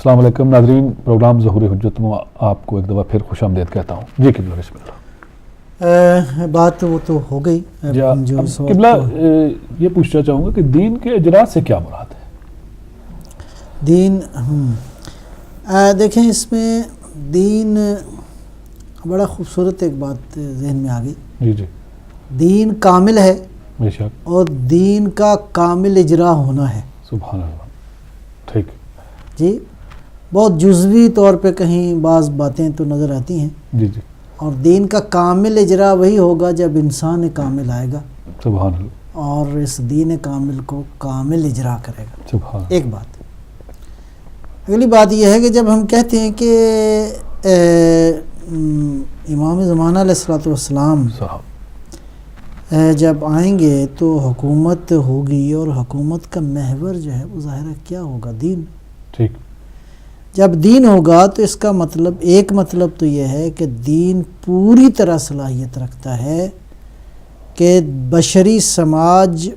السلام علیکم ناظرین، پروگرام ظہور حجت میں آپ کو ایک دفعہ پھر خوش آمدید کہتا ہوں جی قبلہ، بسم اللہ۔ بات وہ تو ہو گئی جو قبلہ یہ پوچھنا چاہوں گا کہ دین کے اجرا سے کیا مراد ہے؟ دین دیکھیں، اس میں دین بڑا خوبصورت ایک بات ذہن میں آ گئی۔ جی جی، دین کامل ہے بے شک، اور دین کا کامل اجرا ہونا ہے۔ سبحان اللہ، ٹھیک جی، بہت جزوی طور پہ کہیں بعض باتیں تو نظر آتی ہیں، جی جی، اور دین کا کامل اجرا وہی ہوگا جب انسان کامل آئے گا سبحان اللہ، اور اس دین کامل کو کامل اجرا کرے گا۔ سبحان ایک بات۔ اگلی بات یہ ہے کہ جب ہم کہتے ہیں کہ امام زمانہ علیہ الصلوۃ والسلام صاحب، جب آئیں گے تو حکومت ہوگی، اور حکومت کا محور جو ہے وہ ظاہر ہے کیا ہوگا؟ دین۔ ٹھیک، جب دین ہوگا تو اس کا مطلب، ایک مطلب تو یہ ہے کہ دین پوری طرح صلاحیت رکھتا ہے کہ بشری سماج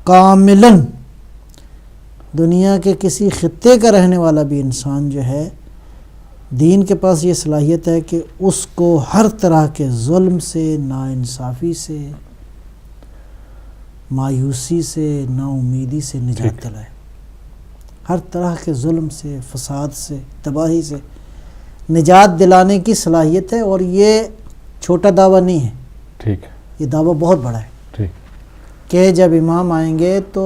کاملاً، دنیا کے کسی خطے کا رہنے والا بھی انسان جو ہے، دین کے پاس یہ صلاحیت ہے کہ اس کو ہر طرح کے ظلم سے، ناانصافی سے، مایوسی سے، نا امیدی سے نجات دلائے۔ ہر طرح کے ظلم سے، فساد سے، تباہی سے نجات دلانے کی صلاحیت ہے، اور یہ چھوٹا دعویٰ نہیں ہے، ٹھیک، یہ دعویٰ بہت بڑا ہے ٹھیک، کہ جب امام آئیں گے تو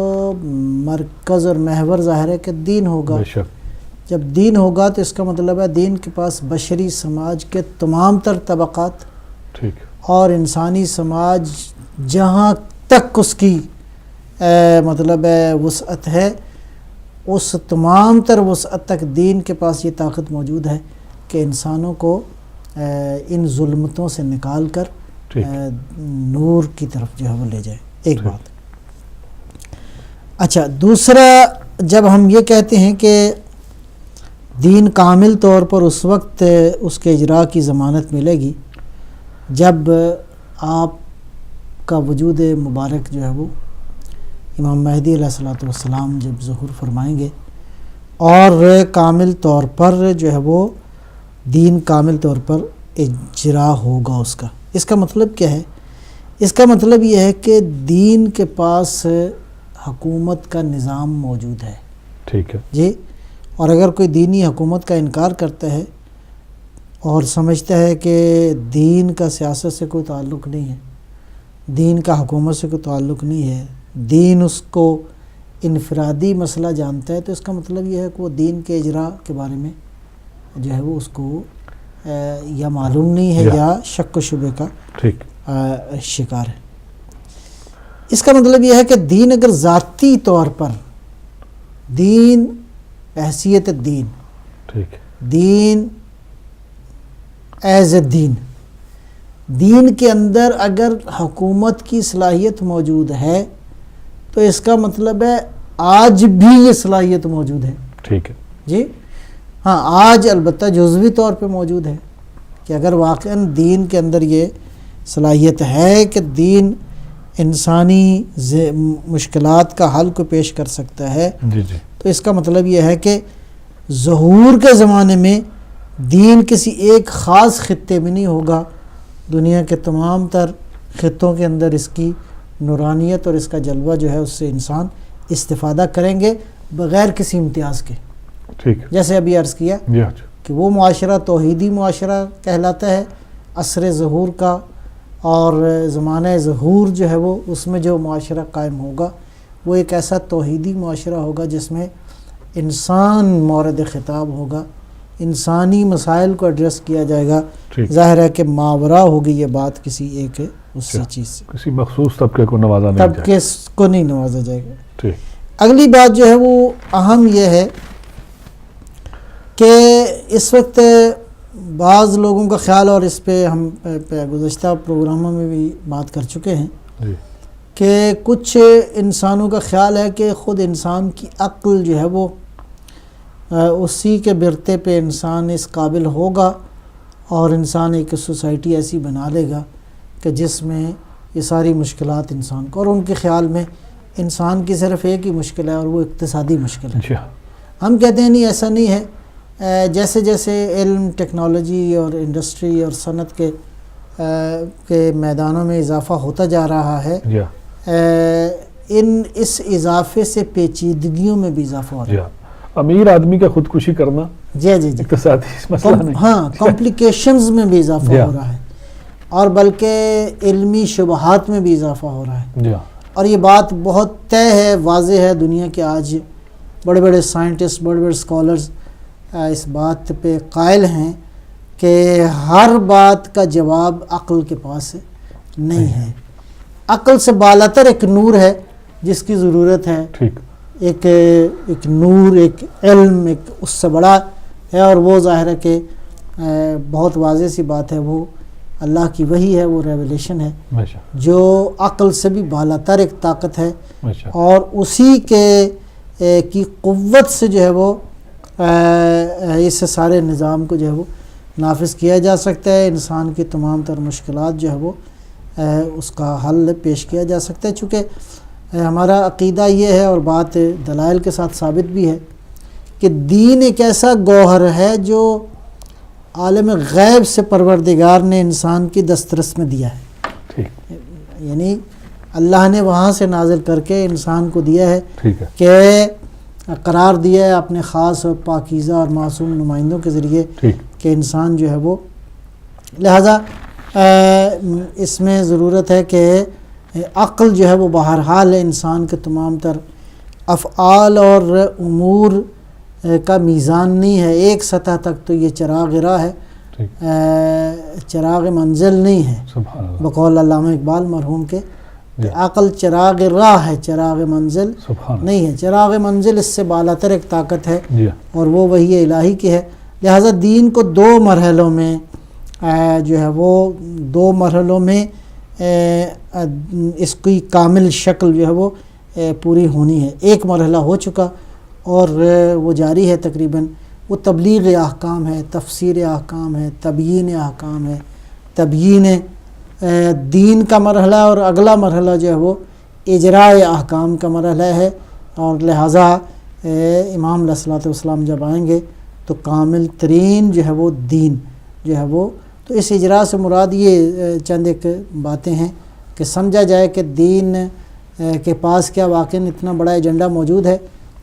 مرکز اور محور ظاہر ہے کہ دین ہوگا۔ بے شک، جب دین ہوگا تو اس کا مطلب ہے دین کے پاس بشری سماج کے تمام تر طبقات ٹھیک، اور انسانی سماج جہاں تک اس کی مطلب وسعت ہے، اس تمام تر وسعت تک دین کے پاس یہ طاقت موجود ہے کہ انسانوں کو ان ظلمتوں سے نکال کر ٹھیک، نور کی طرف جو ہے وہ لے جائے۔ ایک بات۔ اچھا، دوسرا، جب ہم یہ کہتے ہیں کہ دین کامل طور پر اس وقت اس کے اجرا کی ضمانت ملے گی جب آپ کا وجود مبارک جو ہے وہ امام مہدی علیہ الصلوۃ والسلام جب ظہور فرمائیں گے، اور کامل طور پر جو ہے وہ دین کامل طور پر اجرا ہوگا اس کا۔ اس کا مطلب کیا ہے؟ اس کا مطلب یہ ہے کہ دین کے پاس حکومت کا نظام موجود ہے۔ ٹھیک ہے جی، اور اگر کوئی دینی حکومت کا انکار کرتا ہے اور سمجھتا ہے کہ دین کا سیاست سے کوئی تعلق نہیں ہے، دین کا حکومت سے کوئی تعلق نہیں ہے، دین اس کو انفرادی مسئلہ جانتا ہے، تو اس کا مطلب یہ ہے کہ وہ دین کے اجرا کے بارے میں جو ہے وہ اس کو یا معلوم نہیں ہے یا شک و شبے کا ٹھیک، شکار ہے۔ اس کا مطلب یہ ہے کہ دین اگر ذاتی طور پر، دین حیثیت دین، ٹھیک، دین ایز اے دین، دین کے اندر اگر حکومت کی صلاحیت موجود ہے تو اس کا مطلب ہے آج بھی یہ صلاحیت موجود ہے۔ ٹھیک ہے جی ہاں، آج البتہ جزوی طور پہ موجود ہے کہ اگر واقعاً دین کے اندر یہ صلاحیت ہے کہ دین انسانی مشکلات کا حل کو پیش کر سکتا ہے، جی جی، تو اس کا مطلب یہ ہے کہ ظہور کے زمانے میں دین کسی ایک خاص خطے میں نہیں ہوگا، دنیا کے تمام تر خطوں کے اندر اس کی نورانیت اور اس کا جلوہ جو ہے اس سے انسان استفادہ کریں گے بغیر کسی امتیاز کے۔ ٹھیک، جیسے ابھی عرض کیا جی، کہ وہ معاشرہ توحیدی معاشرہ کہلاتا ہے عصر ظہور کا، اور زمانہ ظہور جو ہے وہ اس میں جو معاشرہ قائم ہوگا وہ ایک ایسا توحیدی معاشرہ ہوگا جس میں انسان مورد خطاب ہوگا، انسانی مسائل کو ایڈریس کیا جائے گا۔ ٹھیک، ظاہر ہے کہ ماورا ہوگی یہ بات کسی ایک اس سے چیز سے، کسی مخصوص طبقے کو نوازا نہیں تب جائے۔ کس کو نہیں نوازا جائے گا۔ ٹھیک، اگلی بات جو ہے وہ اہم یہ ہے کہ اس وقت بعض لوگوں کا خیال، اور اس پہ ہم گزشتہ پروگراموں میں بھی بات کر چکے ہیں، جی، کہ کچھ انسانوں کا خیال ہے کہ خود انسان کی عقل جو ہے وہ اسی کے برتے پہ انسان اس قابل ہوگا، اور انسان ایک سوسائٹی ایسی بنا لے گا کہ جس میں یہ ساری مشکلات انسان کو، اور ان کے خیال میں انسان کی صرف ایک ہی مشکل ہے اور وہ اقتصادی مشکل ہے۔ جی، ہم کہتے ہیں نہیں، ایسا نہیں ہے، جیسے جیسے علم، ٹیکنالوجی اور انڈسٹری اور صنعت کے میدانوں میں اضافہ ہوتا جا رہا ہے، اس اضافے سے پیچیدگیوں میں بھی اضافہ ہو رہا ہے۔ امیر آدمی کا خودکشی کرنا جی جی جی اقتصادی مسئلہ نہیں، ہاں، کمپلیکیشنز میں بھی اضافہ ہو رہا ہے، اور بلکہ علمی شبہات میں بھی اضافہ ہو رہا ہے۔ اور یہ بات بہت طے ہے، واضح ہے، دنیا کے آج بڑے بڑے سائنٹسٹ، بڑے بڑے اسکالرز اس بات پہ قائل ہیں کہ ہر بات کا جواب عقل کے پاس نہیں ہے۔ عقل سے بالاتر ایک نور ہے جس کی ضرورت ہے، ایک نور، ایک علم، ایک اس سے بڑا ہے، اور وہ ظاہر ہے کہ بہت واضح سی بات ہے، وہ اللہ کی وحی ہے، وہ ریویلیشن ہے جو عقل سے بھی بالاتر ایک طاقت ہے، اور اسی کی قوت سے جو ہے وہ اس سارے نظام کو جو ہے وہ نافذ کیا جا سکتا ہے، انسان کی تمام تر مشکلات جو ہے وہ اس کا حل پیش کیا جا سکتا ہے۔ چونکہ ہمارا عقیدہ یہ ہے، اور بات دلائل کے ساتھ ثابت بھی ہے، کہ دین ایک ایسا گوہر ہے جو عالم غیب سے پروردگار نے انسان کی دسترس میں دیا ہے، یعنی اللہ نے وہاں سے نازل کر کے انسان کو دیا ہے کہ قرار دیا ہے اپنے خاص اور پاکیزہ اور معصوم نمائندوں کے ذریعے کہ انسان جو ہے وہ، لہذا اس میں ضرورت ہے کہ عقل جو ہے وہ بہرحال انسان کے تمام تر افعال اور امور کا میزان نہیں ہے۔ ایک سطح تک تو یہ چراغ راہ ہے، چراغ منزل نہیں ہے، بقول علامہ اقبال مرحوم کے، کہ عقل چراغ راہ ہے، چراغ منزل نہیں ہے۔ چراغ منزل اس سے بالاتر ایک طاقت ہے، اور وہ وحی الہی کی ہے۔ لہٰذا دین کو دو مرحلوں میں جو ہے وہ دو مرحلوں میں اس کی کامل شکل جو ہے وہ پوری ہونی ہے۔ ایک مرحلہ ہو چکا اور وہ جاری ہے تقریباً، وہ تبلیغ احکام ہے، تفسیر احکام ہے، تبیین احکام ہے، تبیین دین کا مرحلہ، اور اگلا مرحلہ جو ہے وہ اجراء احکام کا مرحلہ ہے، اور لہٰذا امام علیہ الصلوۃ والسلام جب آئیں گے تو کامل ترین جو ہے وہ دین جو ہے وہ، تو اس اجراء سے مراد یہ چند ایک باتیں ہیں کہ سمجھا جائے کہ دین کے پاس کیا واقعاً اتنا بڑا ایجنڈا موجود ہے،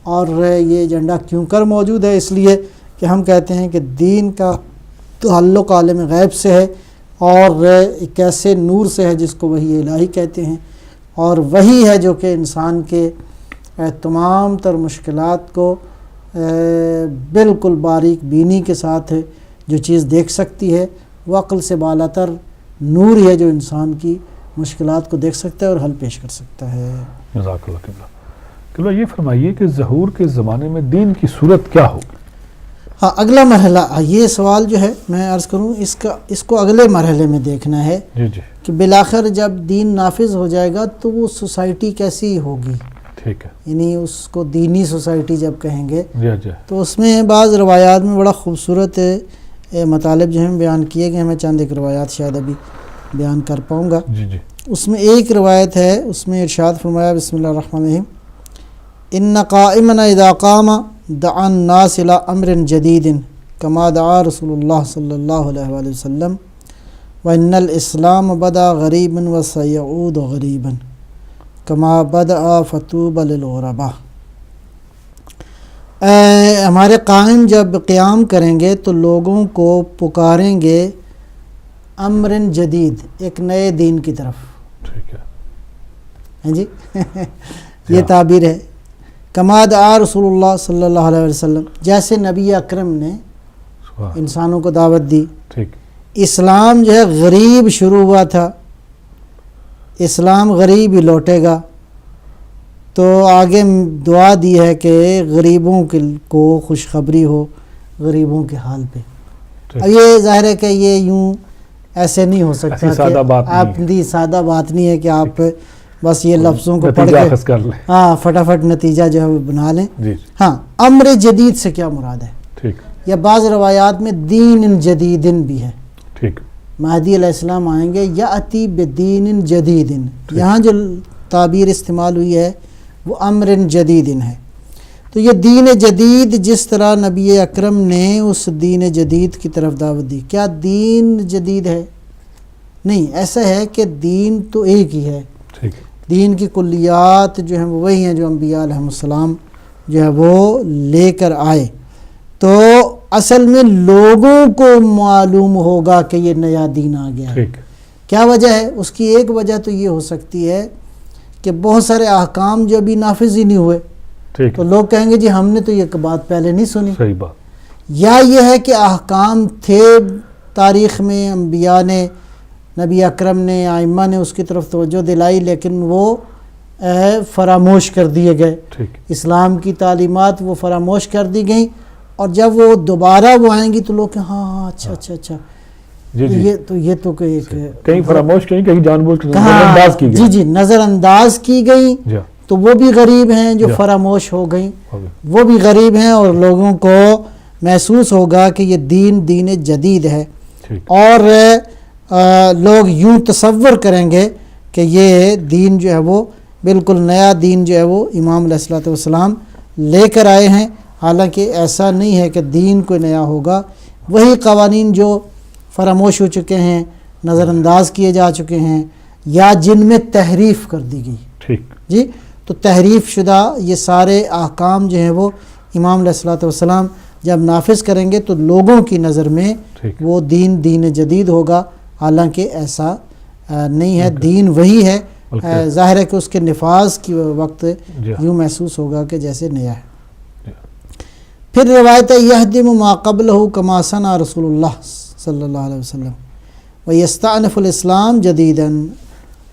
اور یہ ایجنڈا کیوں کر موجود ہے؟ اس لیے کہ ہم کہتے ہیں کہ دین کا تعلق عالم غیب سے ہے، اور ایک ایسے نور سے ہے جس کو وحی الہی کہتے ہیں، اور وہی ہے جو کہ انسان کے تمام تر مشکلات کو بالکل باریک بینی کے ساتھ جو چیز دیکھ سکتی ہے، وہ عقل سے بالاتر نور ہی ہے جو انسان کی مشکلات کو دیکھ سکتا ہے اور حل پیش کر سکتا ہے۔ جزاک اللہ قبلہ۔ قبلہ یہ فرمائیے کہ ظہور کے زمانے میں دین کی صورت کیا ہوگی؟ ہاں، اگلا مرحلہ، یہ سوال جو ہے میں عرض کروں اس کو اگلے مرحلے میں دیکھنا ہے کہ بالآخر جب دین نافذ ہو جائے گا تو وہ سوسائٹی کیسی ہوگی، ٹھیک ہے، یعنی اس کو دینی سوسائٹی جب کہیں گے جی تو اس میں بعض روایات میں بڑا خوبصورت مطالب جو ہیں بیان کیے گئے ہیں۔ میں چند ایک روایات شاید ابھی بیان کر پاؤں گا۔ جی اس میں ایک روایت ہے، اس میں ارشاد فرمایا، بسم اللہ الرحمن الرحیم، ان قائمنا اذا قام دعا الناس الى امر جدید کما دعا رسول اللہ صلی اللہ علیہ وآلہ وسلم وان الاسلام بدا غریبا وسیعود غریبا کما بدا فتوبى للغرباء۔ ہمارے قائم جب قیام کریں گے تو لوگوں کو پکاریں گے امر جدید، ایک نئے دین کی طرف، ٹھیک ہے، ہیں جی یہ تعبیر ہے، کما دعا رسول اللہ صلی اللہ علیہ وسلم، جیسے نبی اکرم نے انسانوں کو دعوت دی۔ ٹھیک، اسلام جو ہے غریب شروع ہوا تھا، اسلام غریب ہی لوٹے گا، تو آگے دعا دی ہے کہ غریبوں کو خوشخبری ہو غریبوں کے حال پہ۔ اب یہ ظاہر ہے کہ یہ یوں ایسے نہیں ہو سکتا کہ آپ دی سادہ بات نہیں ہے کہ آپ بس یہ لفظوں کو پڑھ کے ہاں فٹافٹ نتیجہ جو ہے وہ بنا لیں۔ ہاں، امر جدید سے کیا مراد ہے؟ ٹھیک، یا بعض روایات میں دین جدید بھی ہے، ٹھیک، مہدی علیہ السلام آئیں گے یاتی بدین جدید، یہاں جو تعبیر استعمال ہوئی ہے وہ امر جدید ہے۔ تو یہ دین جدید جس طرح نبی اکرم نے اس دین جدید کی طرف دعوت دی، کیا دین جدید ہے؟ نہیں، ایسا ہے کہ دین تو ایک ہی ہے، ٹھیک، دین کی کلیات جو ہیں وہ وہی ہیں جو انبیاء علیہ السلام جو ہے وہ لے کر آئے. تو اصل میں لوگوں کو معلوم ہوگا کہ یہ نیا دین آ گیا ہے. ٹھیک، کیا وجہ ہے؟ اس کی ایک وجہ تو یہ ہو سکتی ہے کہ بہت سارے احکام جو ابھی نافذ ہی نہیں ہوئے، ٹھیک، تو لوگ کہیں گے جی ہم نے تو یہ بات پہلے نہیں سنی. صحیح بات. یا یہ ہے کہ احکام تھے تاریخ میں، انبیاء نے، نبی اکرم نے، ائمہ نے اس کی طرف توجہ دلائی، لیکن وہ فراموش کر دیے گئے. ٹھیک، اسلام کی تعلیمات وہ فراموش کر دی گئیں، اور جب وہ دوبارہ وہ آئیں گی تو لوگ کہ ہاں ہاں اچھا اچھا اچھا، جی جی، یہ تو کہیں فراموش کہیں جان بوجھ کر کہاں، نظر انداز کی گئی. جی جی، نظر انداز کی گئی. جی، تو وہ بھی غریب ہیں جو جی، فراموش ہو گئیں، ہو گئی. وہ بھی غریب ہیں، اور لوگوں کو محسوس ہوگا کہ یہ دین جدید ہے. ٹھیک، اور لوگ یوں تصور کریں گے کہ یہ دین جو ہے وہ بالکل نیا دین جو ہے وہ امام علیہ الصلوۃ والسلام لے کر آئے ہیں. حالانکہ ایسا نہیں ہے کہ دین کوئی نیا ہوگا، وہی قوانین جو فراموش ہو چکے ہیں، نظر انداز کیے جا چکے ہیں، یا جن میں تحریف کر دی گئی. ٹھیک، جی، تو تحریف شدہ یہ سارے احکام جو ہیں وہ امام علیہ الصلوۃ والسلام جب نافذ کریں گے تو لوگوں کی نظر میں ٹھیک، وہ دین جدید ہوگا. حالانکہ ایسا نہیں ہے، دین وہی ہے. بلکہ ظاہر ہے کہ اس کے نفاذ کی وقت جی، یوں محسوس ہوگا کہ جیسے نیا ہے. جی، پھر روایت ہے یہدم ما قبلہ کما صنع رسول اللہ صلی اللہ علیہ وسلم ویستأنف الاسلام جدیداً.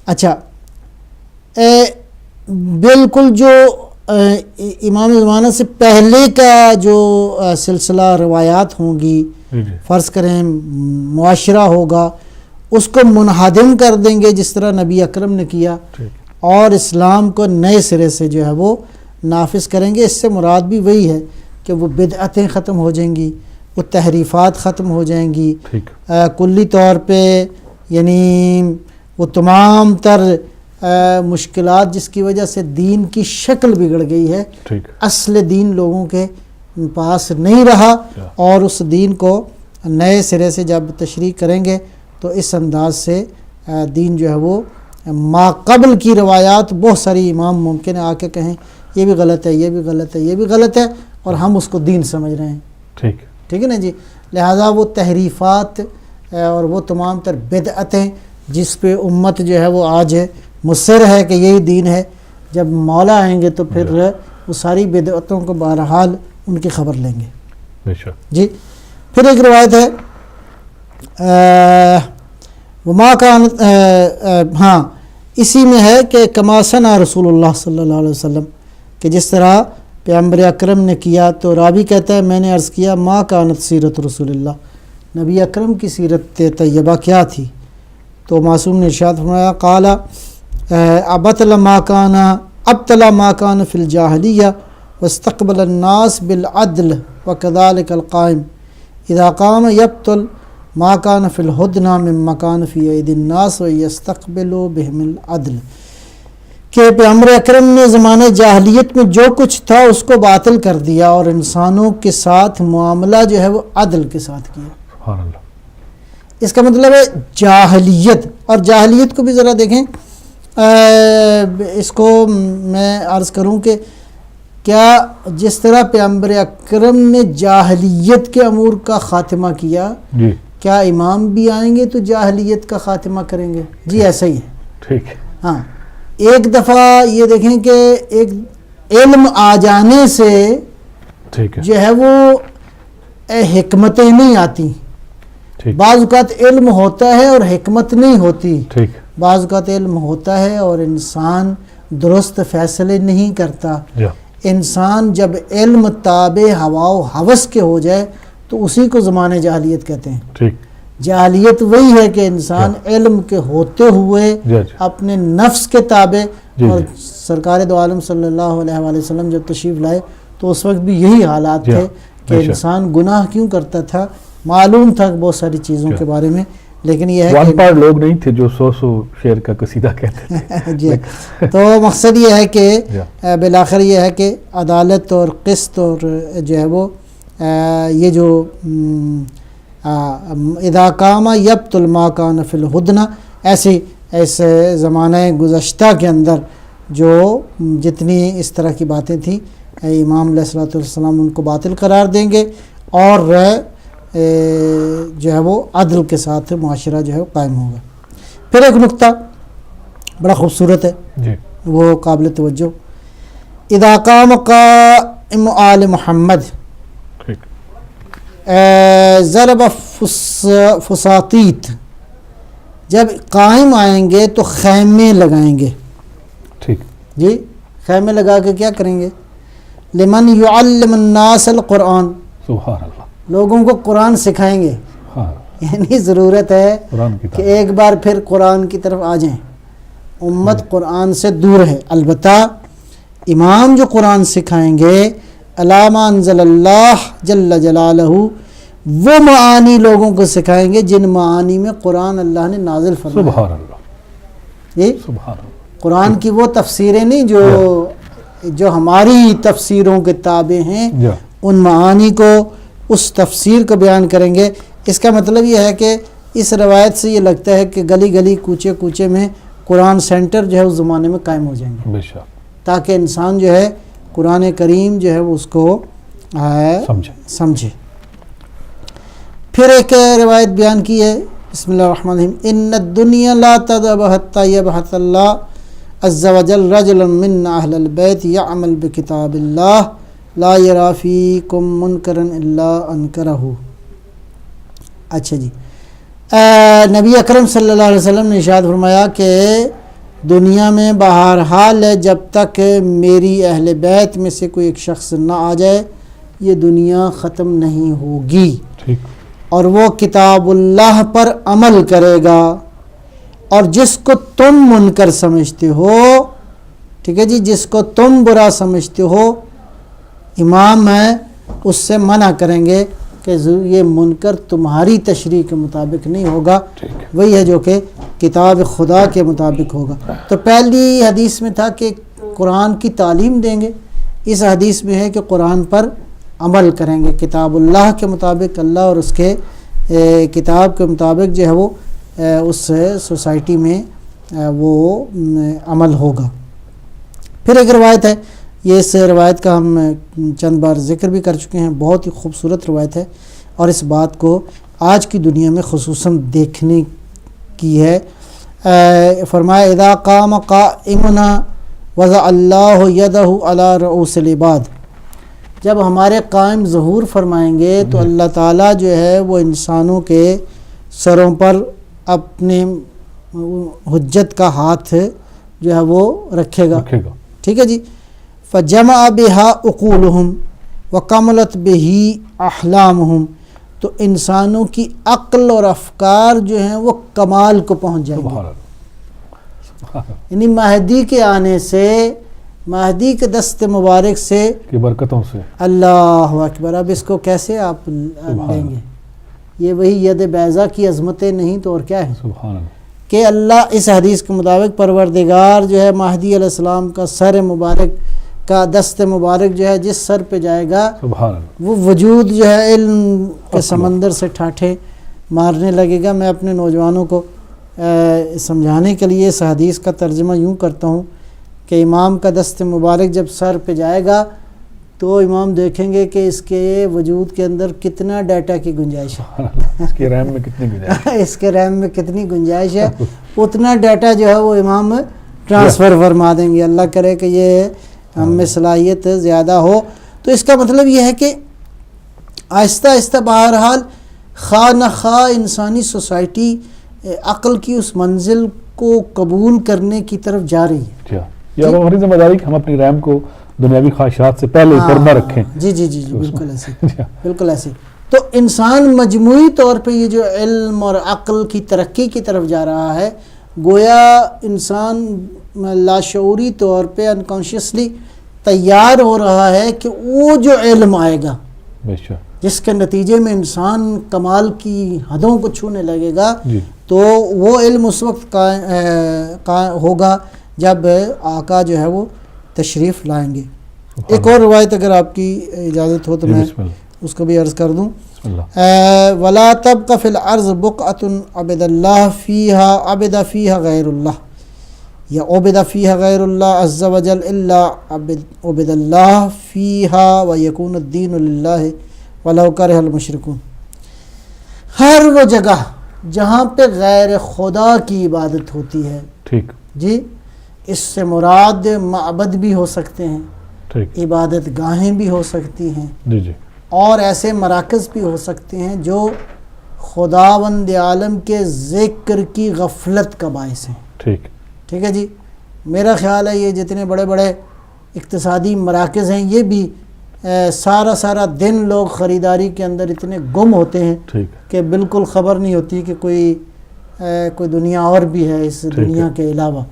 اچھا، بالکل جو امام زمانہ سے پہلے کا جو سلسلہ روایات ہوں گی، جی، جی، فرض کریں معاشرہ ہوگا، اس کو منہدم کر دیں گے جس طرح نبی اکرم نے کیا، ٹھیک، اور اسلام کو نئے سرے سے جو ہے وہ نافذ کریں گے. اس سے مراد بھی وہی ہے کہ وہ بدعتیں ختم ہو جائیں گی، وہ تحریفات ختم ہو جائیں گی. ٹھیک، کلی طور پہ یعنی وہ تمام تر مشکلات جس کی وجہ سے دین کی شکل بگڑ گئی ہے، ٹھیک، اصل دین لوگوں کے پاس نہیں رہا، اور اس دین کو نئے سرے سے جب تشریح کریں گے تو اس انداز سے دین جو ہے وہ ما قبل کی روایات بہت ساری امام ممکن ہے آ کے کہیں یہ بھی غلط ہے، یہ بھی غلط ہے، یہ بھی غلط ہے، اور ہم اس کو دین سمجھ رہے ہیں. ٹھیک، ٹھیک ہے نا جی. لہٰذا وہ تحریفات اور وہ تمام تر بدعتیں جس پہ امت جو ہے وہ آج مصر ہے کہ یہی دین ہے، جب مولا آئیں گے تو پھر وہ ساری بدعتوں کو بہرحال ان کی خبر لیں گے. بے شک. جی، پھر ایک روایت ہے وما کانت، ہاں اسی میں ہے کہ کما صنع رسول اللہ صلی اللہ علیہ وسلم، کہ جس طرح پیغمبر اکرم نے کیا. تو راوی کہتا ہے میں نے عرض کیا ما کانت سیرت رسول اللہ، نبی اکرم کی سیرت طیبہ کیا تھی؟ تو معصوم نے ارشاد فرمایا قال ابطل ما کان ابتلا ما کان فی الجاہلیہ واستقبل الناس بالعدل وکذلک القائم اذا قام یبطل ما کان فی الہدنہ من مکان فی اید الناس ویستقبل بہم العدل، کہ پیغمبر اکرم نے زمانہ جاہلیت میں جو کچھ تھا اس کو باطل کر دیا اور انسانوں کے ساتھ معاملہ جو ہے وہ عدل کے ساتھ کیا. سبحان اللہ. اس کا مطلب ہے جاہلیت، اور جاہلیت کو بھی ذرا دیکھیں. اس کو میں عرض کروں کہ کیا جس طرح پیغمبر اکرم نے جاہلیت کے امور کا خاتمہ کیا، جی، کیا امام بھی آئیں گے تو جاہلیت کا خاتمہ کریں گے؟ جی ایسا ہی ہے. ٹھیک، ہاں، ایک دفعہ یہ دیکھیں کہ ایک علم آ جانے سے ٹھیک ہے، جو ہے وہ حکمتیں نہیں آتی. ٹھیک، بعض اوقات علم ہوتا ہے اور حکمت نہیں ہوتی. ٹھیک، بعض اوقات علم ہوتا ہے اور انسان درست فیصلے نہیں کرتا. جی، انسان جب علم تابع ہوا و ہوس کے ہو جائے تو اسی کو زمانے جاہلیت کہتے ہیں. ٹھیک، جاہلیت وہی ہے کہ انسان علم کے ہوتے ہوئے جی، جی، اپنے نفس کے تابع، جی، اور جی. سرکار دو عالم صلی اللہ علیہ وآلہ وسلم جب تشریف لائے تو اس وقت بھی یہی حالات جی، تھے کہ بے شک. انسان گناہ کیوں کرتا تھا، معلوم تھا بہت ساری چیزوں جی. کے بارے میں، لیکن یہ ہے ون کہ پارٹ لوگ نہیں تھے جو 100 شعر کا قصیدہ کہتے تھے. جی تو مقصد یہ ہے کہ بالآخر یہ ہے کہ عدالت اور قسط اور جو ہے وہ یہ جو اذا قام یبطل ما کان فی الہدنہ، ایس زمانہ گزشتہ کے اندر جو جتنی اس طرح کی باتیں تھیں امام علیہ الصلوۃ والسلام ان کو باطل قرار دیں گے، اور جو ہے وہ عدل کے ساتھ معاشرہ جو ہے وہ قائم ہوگا. پھر ایک نقطہ بڑا خوبصورت ہے جی وہ قابل توجہ، اذا قام قائم آل محمد ٹھیک ضرب فساطیت، جب قائم آئیں گے تو خیمے لگائیں گے. ٹھیک جی خیمے لگا کے کیا کریں گے؟ لمن یعلم الناس القرآن، سبحان اللہ. لوگوں کو قرآن سکھائیں گے. ہاں یعنی ضرورت ہے قرآن کی کہ ایک بار پھر قرآن کی طرف آ جائیں. امت قرآن سے دور ہے، البتہ امام جو قرآن سکھائیں گے علامہ انزل اللہ جل جلالہ، وہ معانی لوگوں کو سکھائیں گے جن معانی میں قرآن اللہ نے نازل فرمایا. سبحان اللہ جی سبحان اللہ. قرآن کی وہ تفسیریں نہیں جو ہماری تفسیروں کے تابع ہیں، جی ان معانی کو اس تفسیر کو بیان کریں گے. اس کا مطلب یہ ہے کہ اس روایت سے یہ لگتا ہے کہ گلی گلی کوچے کوچے میں قرآن سینٹر جو ہے اس زمانے میں قائم ہو جائیں گے، بے شک تاکہ انسان جو ہے قرآن کریم جو ہے وہ اس کو سمجھے. پھر ایک روایت بیان کی ہے، بسم اللہ الرحمن الرحیم، ان الدنیا لا تذهب حتى يبعث الله عز وجل رجلا من اہل البیت یعمل بکتاب اللہ لا یرا فیکم منکرا الا انکرہ. اچھا جی، نبی اکرم صلی اللہ علیہ وسلم نے ارشاد فرمایا کہ دنیا میں بہرحال ہے جب تک میری اہل بیت میں سے کوئی ایک شخص نہ آ جائے یہ دنیا ختم نہیں ہوگی. ٹھیک. اور وہ کتاب اللہ پر عمل کرے گا، اور جس کو تم منکر سمجھتے ہو، ٹھیک ہے جی، جس کو تم برا سمجھتے ہو، امام ہے اس سے منع کریں گے کہ یہ منکر تمہاری تشریح کے مطابق نہیں ہوگا، وہی ہے جو کہ کتاب خدا کے مطابق ہوگا. تو پہلی حدیث میں تھا کہ قرآن کی تعلیم دیں گے، اس حدیث میں ہے کہ قرآن پر عمل کریں گے، کتاب اللہ کے مطابق، اللہ اور اس کے کتاب کے مطابق جو ہے وہ اس سوسائٹی میں وہ عمل ہوگا. پھر ایک روایت ہے، یہ اس روایت کا ہم چند بار ذکر بھی کر چکے ہیں، بہت ہی خوبصورت روایت ہے اور اس بات کو آج کی دنیا میں خصوصاً دیکھنے کی ہے. فرمایا اذا قام قائمنا وضع اللہ یدہ علی رؤوس العباد، جب ہمارے قائم ظہور فرمائیں گے تو اللہ تعالیٰ جو ہے وہ انسانوں کے سروں پر اپنے حجت کا ہاتھ جو ہے وہ رکھے گا. ٹھیک ہے جی. فجمع بها عقولهم وکملت به احلامهم، تو انسانوں کی عقل اور افکار جو ہیں وہ کمال کو پہنچ جائیں گے. یعنی مہدی کے آنے سے، مہدی کے دست مبارک سے، کی برکتوں سے، اللہ اکبر. اب اس کو کیسے آپ لیں گے؟ یہ وہی ید بیضا کی عظمتیں نہیں تو اور کیا ہے. سبحان اللہ. کہ اللہ اس حدیث کے مطابق پروردگار جو ہے مہدی علیہ السلام کا سر مبارک کا دست مبارک جو ہے جس سر پہ جائے گا، سبحان اللہ، وہ وجود جو ہے علم کے سمندر سے ٹھاٹھے مارنے لگے گا. میں اپنے نوجوانوں کو سمجھانے کے لیے اس حدیث کا ترجمہ یوں کرتا ہوں کہ امام کا دست مبارک جب سر پہ جائے گا تو امام دیکھیں گے کہ اس کے وجود کے اندر کتنا ڈیٹا کی گنجائش ہے، اس کے ریم میں کتنی گنجائش ہے، اس کے ریم میں کتنی گنجائش ہے، اتنا ڈیٹا جو ہے وہ امام ٹرانسفر فرما دیں گے. اللہ کرے کہ یہ ہم میں صلاحیت زیادہ ہو. تو اس کا مطلب یہ ہے کہ آہستہ آہستہ بہرحال خواہ نہ خواہ انسانی سوسائٹی عقل کی اس منزل کو قبول کرنے کی طرف جا رہی ہے. یہ ہماری ذمہ داری کہ ہم اپنی ریم کو دنیاوی خواہشات سے پہلے اوپر نہ رکھیں. جی جی جی جی بالکل ایسے، بالکل ایسے. تو انسان مجموعی طور پہ یہ جو علم اور عقل کی ترقی کی طرف جا رہا ہے، گویا انسان لاشعوری طور پہ انکانشیسلی تیار ہو رہا ہے کہ وہ جو علم آئے گا جس کے نتیجے میں انسان کمال کی حدوں کو چھونے لگے گا، تو وہ علم اس وقت ہوگا جب آقا جو ہے وہ تشریف لائیں گے۔ ایک اور روایت اگر آپ کی اجازت ہو تو میں اس کو بھی عرض کر دوں۔ وَلَا تَبْقَ فِي الْأَرْضِ بُقْعَةٌ عَبِدَ اللَّهُ فِيهَا عَبِدَ فِيهَا غَيْرُ اللَّهِ یا عُبِدَ فِيهَا غَيْرُ اللَّهِ عَزَّ وَجَلَّ إِلَّا عُبِدَ اللَّهُ فِيهَا وَيَكُونُ الدِّينُ لِلَّهِ وَلَوْ كَرِهَ الْمُشْرِكُونَ، ہر وہ جگہ جہاں پہ غیر خدا کی عبادت ہوتی ہے، ٹھیک جی، اس سے مراد معبد بھی ہو سکتے ہیں، ٹھیک، عبادت گاہیں بھی ہو سکتی ہیں، جی جی، اور ایسے مراکز بھی ہو سکتے ہیں جو خداوند عالم کے ذکر کی غفلت کا باعث ہیں۔ ٹھیک ٹھیک ہے جی، میرا خیال ہے یہ جتنے بڑے بڑے اقتصادی مراکز ہیں یہ بھی سارا دن لوگ خریداری کے اندر اتنے گم ہوتے ہیں ٹھیک کہ بالکل خبر نہیں ہوتی کہ کوئی دنیا اور بھی ہے اس دنیا کے علاوہ،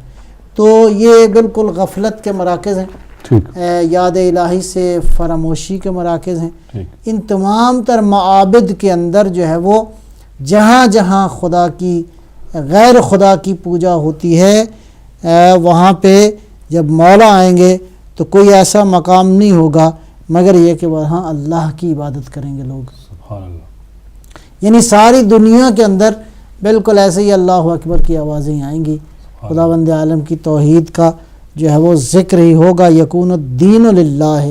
تو یہ بالکل غفلت کے مراکز ہیں، ٹھیک یاد الہی سے فراموشی کے مراکز ہیں۔ ٹھیک، ان تمام تر معابد کے اندر جو ہے وہ جہاں جہاں خدا کی غیر خدا کی پوجا ہوتی ہے وہاں پہ جب مولا آئیں گے تو کوئی ایسا مقام نہیں ہوگا مگر یہ کہ وہاں اللہ کی عبادت کریں گے لوگ۔ سبحان اللہ، یعنی ساری دنیا کے اندر بالکل ایسے ہی اللہ اکبر کی آوازیں آئیں گی، خداوند عالم کی توحید کا جو ہے وہ ذکر ہی ہوگا، یکون الدین للہ،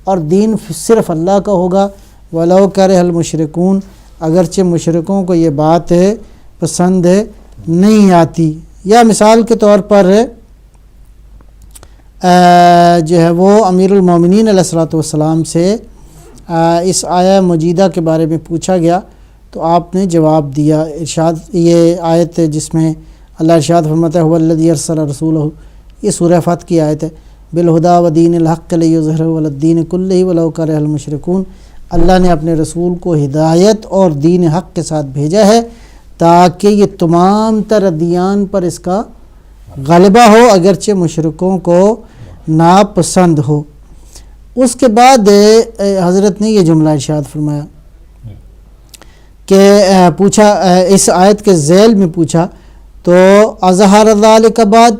اور دین صرف اللہ کا ہوگا، ولو کرہ المشرکون، اگرچہ مشرکوں کو یہ بات پسند نہیں آتی۔ یا مثال کے طور پر جو ہے وہ امیر المومنین علیہ الصلوۃ والسلام سے اس آیہ مجیدہ کے بارے میں پوچھا گیا تو آپ نے جواب دیا۔ ارشاد، یہ آیت جس میں اللہ ارشاد فرماتا ہے هو الذی ارسل رسولہ، یہ سورہ فتح کی آیت ہے، بالہدی ودین الحق لیظہرہ علی الدین کلہ ولو کرہ المشرکون، اللہ نے اپنے رسول کو ہدایت اور دین حق کے ساتھ بھیجا ہے تاکہ یہ تمام تر ادیان پر اس کا غلبہ ہو اگرچہ مشرکوں کو ناپسند ہو۔ اس کے بعد حضرت نے یہ جملہ ارشاد فرمایا کہ پوچھا، اس آیت کے ذیل میں پوچھا تو اظہر ذالک بعد،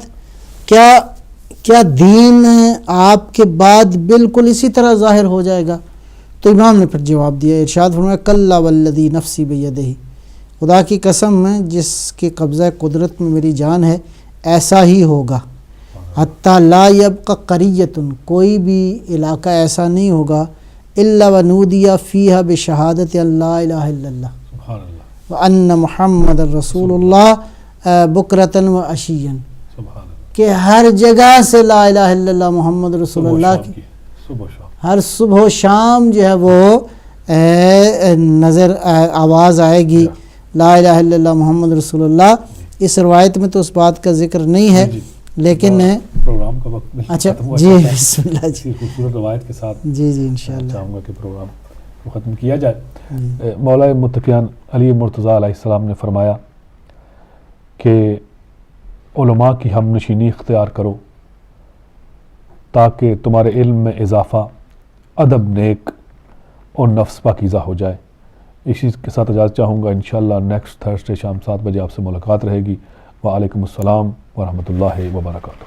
کیا دین آپ کے بعد بالکل اسی طرح ظاہر ہو جائے گا؟ تو امام نے پھر جواب دیا، ارشاد فرمایا کلا والذی نفسی بیدہ، خدا کی قسم ہے جس کے قبضہ قدرت میں میری جان ہے، ایسا ہی ہوگا، حتیٰ لا یبقى قریۃ، کوئی بھی علاقہ ایسا نہیں ہوگا، الا ونودی فیہا بشہادت ان لا الہ الا اللہ سبحان اللہ، وان محمد رسول اللہ بکرۃ وعشیا، سبحان اللہ، کہ ہر جگہ سے لا الہ الا اللہ محمد رسول اللہ کی صبح و شام، ہر صبح و شام جو ہے وہ آواز آئے گی لا الہ الا اللہ محمد رسول اللہ۔ اس روایت میں تو اس بات کا ذکر نہیں ہے، لیکن پروگرام کا وقت اچھا ختم ہوا، جی بسم اللہ جی خوبصورت روایت کے ساتھ جی انشاءاللہ چاہوں گا کہ پروگرام کو ختم کیا جائے۔ مولا متقیان علی مرتضیٰ علیہ السلام نے فرمایا کہ علماء کی ہم نشینی اختیار کرو تاکہ تمہارے علم میں اضافہ، ادب نیک اور نفس پاکیزہ ہو جائے۔ اسی کے ساتھ اجازت چاہوں گا، انشاءاللہ نیکسٹ تھرسڈے شام 7 بجے آپ سے ملاقات رہے گی۔ وعلیکم السلام ورحمۃ اللہ وبرکاتہ۔